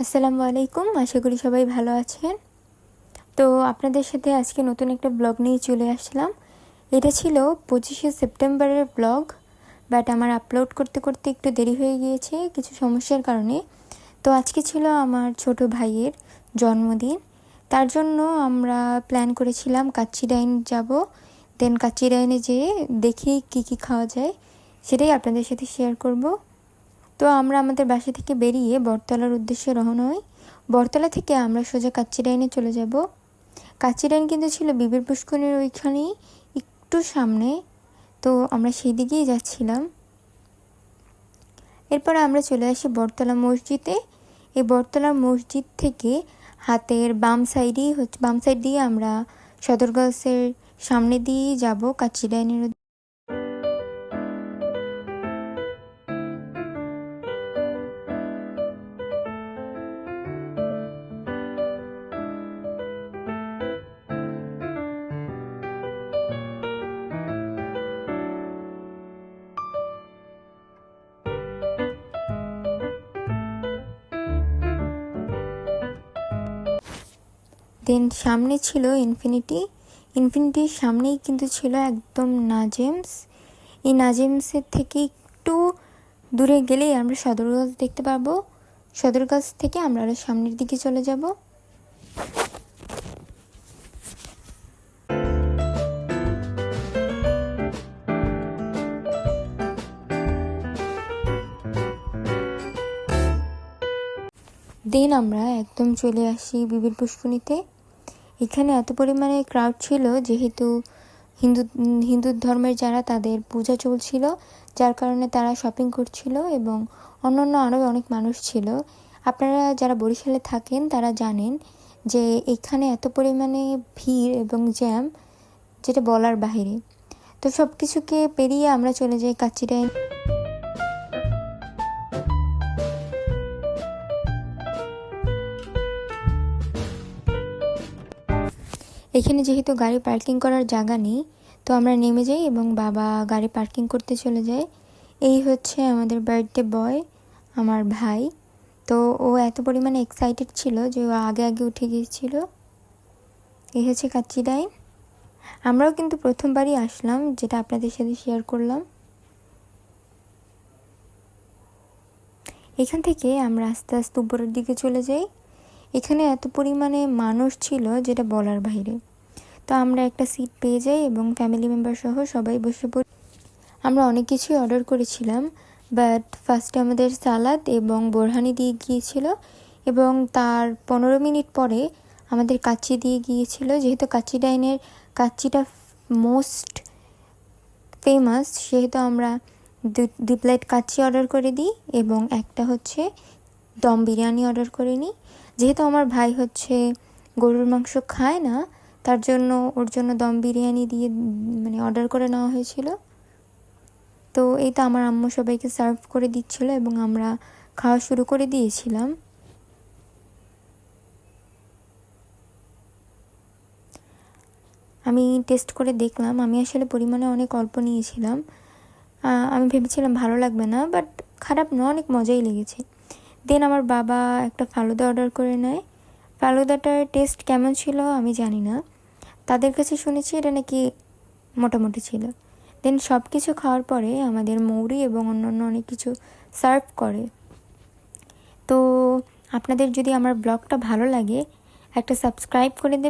আসসালামু আলাইকুম। আশা করি সবাই ভালো আছেন। তো আপনাদের সাথে আজকে নতুন একটা ব্লগ নিয়ে চলে আসলাম। এটা ছিল 25শে সেপ্টেম্বরের ব্লগ, বাট আমার আপলোড করতে করতে একটু দেরি হয়ে গিয়েছে কিছু সমস্যার কারণে। তো আজকে ছিল আমার ছোট ভাইয়ের জন্মদিন। তার জন্য আমরা প্ল্যান করেছিলাম কাচ্চিডাইন যাব। দেন কাচ্চিডাইনে যেয়ে দেখি কী খাওয়া যায়, সেটাই আপনাদের সাথে শেয়ার করব। তো আমরা আমাদের বাসা থেকে বেরিয়ে বটতলার উদ্দেশ্যে রওনা হই। বটতলা থেকে আমরা সোজা কাচ্চিডাইনে চলে যাব। কাচ্চিডাইন কিন্তু ছিল বিবির পুষ্করিণীর ওইখানেই একটু সামনে, তো আমরা সেই দিকেই যাচ্ছিলাম। এরপর আমরা চলে আসি বটতলা মসজিদে। এই বটতলা মসজিদ থেকে হাতের বাম সাইড দিয়ে আমরা সদরগঞ্জের সামনে দিয়েই যাব কাচ্চিডাইনের। দেন সামনে ছিল ইনফিনিটির সামনেই কিন্তু ছিল একদম নাজেমস। এই নাজেমসের থেকে একটু দূরে গেলেই আমরা সদরগঞ্জ দেখতে পাবো। সদরগঞ্জ থেকে আমরা আরও সামনের দিকে চলে যাব। দেন আমরা একদম চলে আসি বিবির পুষ্করিণীতে। এখানে এত পরিমাণে ক্রাউড ছিল, যেহেতু হিন্দু ধর্মের যারা, তাদের পূজা চলছিল, যার কারণে তারা শপিং করছিল এবং অন্যান্য আরও অনেক মানুষ ছিল। আপনারা যারা বরিশালে থাকেন তারা জানেন যে এখানে এত পরিমাণে ভিড় এবং জ্যাম, যেটা বলার বাহিরে। তো সব কিছুকে পেরিয়ে আমরা চলে যাই কাচ্চিডাইন। এখানে যেহেতু গাড়ি পার্কিং করার জায়গা নেই, তো আমরা নেমে যাই এবং বাবা গাড়ি পার্কিং করতে চলে যায়। এই হচ্ছে আমাদের বার্থডে বয়, আমার ভাই। তো ও এত পরিমাণে এক্সাইটেড ছিল যে ও আগে আগে উঠে গিয়েছিল। এই হচ্ছে কাচ্চিডাইন। আমরাও কিন্তু প্রথমবারই আসলাম, যেটা আপনাদের সাথে শেয়ার করলাম। এখান থেকে আমরা আস্তে আস্তে উপরের দিকে চলে যাই। এখানে এত পরিমাণে মানুষ ছিল যেটা বলার বাইরে। তো আমরা একটা সিট পেয়ে যাই এবং ফ্যামিলি মেম্বার সহ সবাই বসে পড়ি। আমরা অনেক কিছুই অর্ডার করেছিলাম, বাট ফার্স্টে আমাদের সালাদ এবং বোরহানি দিয়ে গিয়েছিল এবং তার 15 মিনিট পরে আমাদের কাচ্চি দিয়ে গিয়েছিল। যেহেতু কাচ্চিডাইনের কাচ্চিটা মোস্ট ফেমাস, সেহেতু আমরা দুই প্লেট কাচ্চি অর্ডার করে দিই এবং একটা হচ্ছে দম বিরিয়ানি অর্ডার করে নিই। যেহেতু আমার ভাই হচ্ছে গরুর মাংস খায় না, তার জন্য ওর জন্য দম বিরিয়ানি দিয়ে অর্ডার করে নেওয়া হয়েছিল। তো এই তো আমার আম্মু সবাইকে সার্ভ করে দিচ্ছিল এবং আমরা খাওয়া শুরু করে দিয়েছিলাম। আমি টেস্ট করে দেখলাম, আমি আসলে পরিমাণে অনেক অল্প নিয়েছিলাম। আমি ভেবেছিলাম ভালো লাগবে না, বাট খারাপ না, অনেক মজাই লেগেছে। দেন আমার বাবা একটা ফালুদা অর্ডার করে নেয়। ফালুদাটার টেস্ট কেমন ছিল আমি জানি না, তাদের কাছে শুনেছি এটা নাকি মোটামুটি ছিল। দেন সব কিছু খাওয়ার পরে আমাদের মৌরি এবং অন্যান্য অনেক কিছু সার্ভ করে। তো আপনাদের যদি আমার ব্লগটা ভালো লাগে, একটা সাবস্ক্রাইব করে দেবেন।